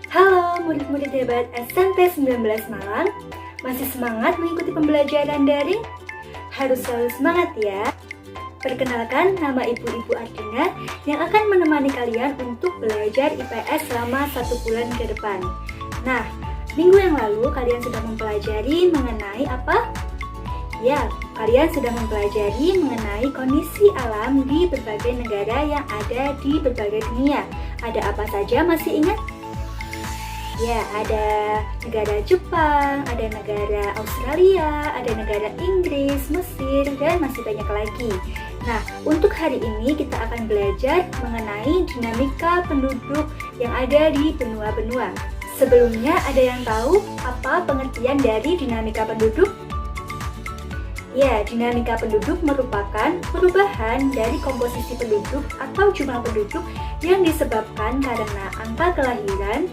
Halo murid-murid hebat SMP 19 Malang, masih semangat mengikuti pembelajaran daring? Harus selalu semangat ya. Perkenalkan, nama Ibu Ardina yang akan menemani kalian untuk belajar IPS selama 1 bulan ke depan. Nah, minggu yang lalu kalian sudah mempelajari mengenai apa? Ya, kalian sudah mempelajari mengenai kondisi alam di berbagai negara yang ada di berbagai dunia. Ada apa saja, masih ingat? Ya, ada negara Jepang, ada negara Australia, ada negara Inggris, Mesir, dan masih banyak lagi. Nah, untuk hari ini kita akan belajar mengenai dinamika penduduk yang ada di benua-benua. Sebelumnya, ada yang tahu apa pengertian dari dinamika penduduk? Ya, dinamika penduduk merupakan perubahan dari komposisi penduduk atau jumlah penduduk yang disebabkan karena angka kelahiran,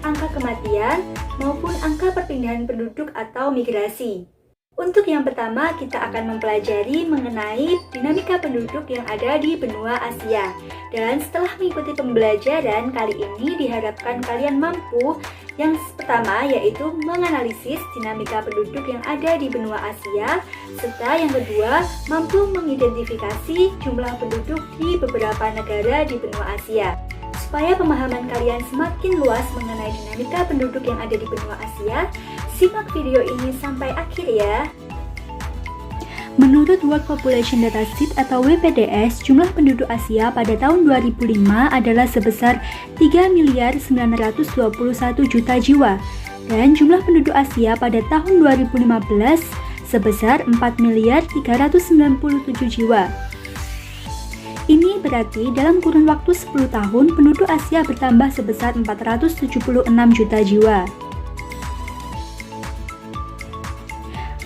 angka kematian, maupun angka perpindahan penduduk atau migrasi. Untuk yang pertama, kita akan mempelajari mengenai dinamika penduduk yang ada di benua Asia. Dan setelah mengikuti pembelajaran kali ini, diharapkan kalian mampu yang pertama yaitu menganalisis dinamika penduduk yang ada di benua Asia, serta yang kedua mampu mengidentifikasi jumlah penduduk di beberapa negara di benua Asia. Supaya pemahaman kalian semakin luas mengenai dinamika penduduk yang ada di benua Asia, simak video ini sampai akhir ya. Menurut World Population Datasheet atau WPDS, jumlah penduduk Asia pada tahun 2005 adalah sebesar 3.921 juta jiwa, dan jumlah penduduk Asia pada tahun 2015 sebesar 4.397 jiwa. Ini berarti dalam kurun waktu 10 tahun, penduduk Asia bertambah sebesar 476 juta jiwa.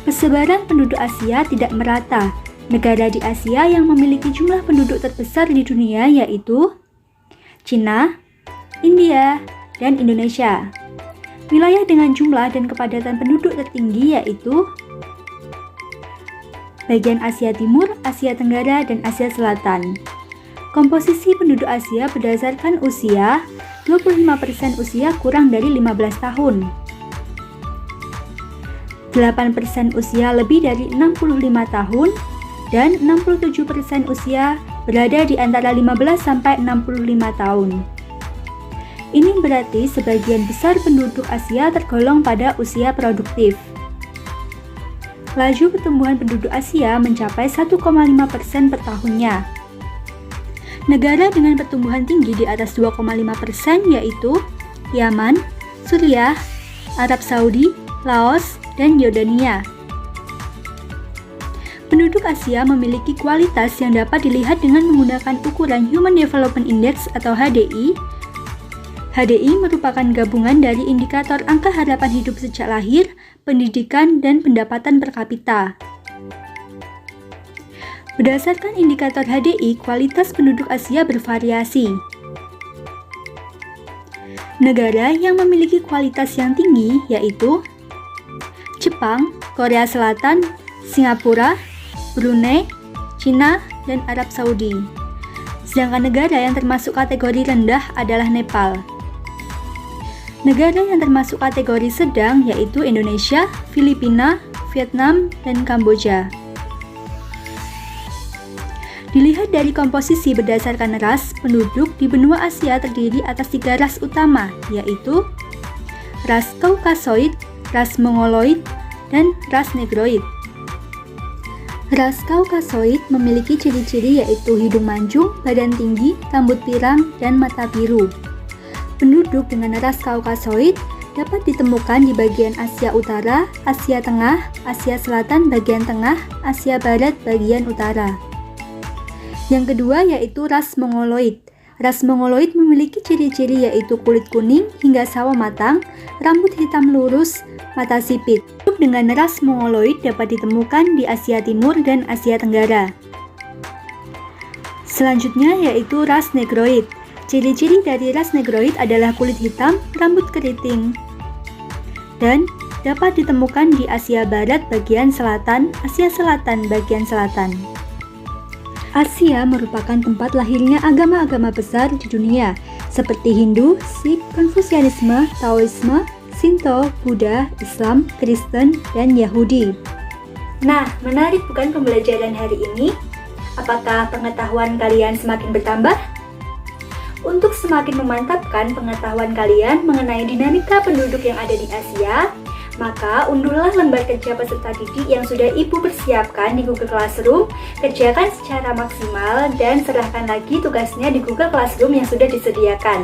Persebaran penduduk Asia tidak merata. Negara di Asia yang memiliki jumlah penduduk terbesar di dunia yaitu Cina, India, dan Indonesia. Wilayah dengan jumlah dan kepadatan penduduk tertinggi yaitu bagian Asia Timur, Asia Tenggara, dan Asia Selatan. Komposisi penduduk Asia berdasarkan usia, 25% usia kurang dari 15 tahun. 8% usia lebih dari 65 tahun, dan 67% usia berada di antara 15 sampai 65 tahun. Ini berarti sebagian besar penduduk Asia tergolong pada usia produktif. Laju pertumbuhan penduduk Asia mencapai 1,5% per tahunnya. Negara dengan pertumbuhan tinggi di atas 2,5% yaitu Yaman, Suriah, Arab Saudi, Laos, dan Yordania. Penduduk Asia memiliki kualitas yang dapat dilihat dengan menggunakan ukuran Human Development Index atau HDI. HDI merupakan gabungan dari indikator angka harapan hidup sejak lahir, pendidikan, dan pendapatan per kapita. Berdasarkan indikator HDI, kualitas penduduk Asia bervariasi. Negara yang memiliki kualitas yang tinggi yaitu Jepang, Korea Selatan, Singapura, Brunei, Cina, dan Arab Saudi. Sedangkan negara yang termasuk kategori rendah adalah Nepal. Negara yang termasuk kategori sedang yaitu Indonesia, Filipina, Vietnam, dan Kamboja. Dilihat dari komposisi berdasarkan ras, penduduk di benua Asia terdiri atas 3 ras utama, yaitu ras Kaukasoid, ras Mongoloid, dan ras Negroid. Ras Kaukasoid memiliki ciri-ciri yaitu hidung mancung, badan tinggi, rambut pirang, dan mata biru. Penduduk dengan ras Kaukasoid dapat ditemukan di bagian Asia Utara, Asia Tengah, Asia Selatan bagian tengah, Asia Barat bagian utara. Yang kedua yaitu ras Mongoloid. Ras Mongoloid memiliki ciri-ciri yaitu kulit kuning hingga sawo matang, rambut hitam lurus, mata sipit. Penduduk dengan ras Mongoloid dapat ditemukan di Asia Timur dan Asia Tenggara. Selanjutnya yaitu ras Negroid. Ciri-ciri dari ras Negroid adalah kulit hitam, rambut keriting, dan dapat ditemukan di Asia Barat bagian selatan, Asia Selatan bagian selatan. Asia merupakan tempat lahirnya agama-agama besar di dunia. seperti Hindu, Sikh, Konfusianisme, Taoisme, Shinto, Buddha, Islam, Kristen, dan Yahudi. Nah, menarik bukan pembelajaran hari ini? Apakah pengetahuan kalian semakin bertambah? Untuk semakin memantapkan pengetahuan kalian mengenai dinamika penduduk yang ada di Asia, maka unduhlah lembar kerja peserta didik yang sudah Ibu persiapkan di Google Classroom, kerjakan secara maksimal, dan serahkan lagi tugasnya di Google Classroom yang sudah disediakan.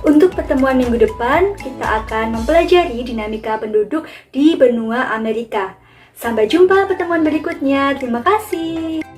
Untuk pertemuan minggu depan, kita akan mempelajari dinamika penduduk di benua Amerika. Sampai jumpa pertemuan berikutnya. Terima kasih.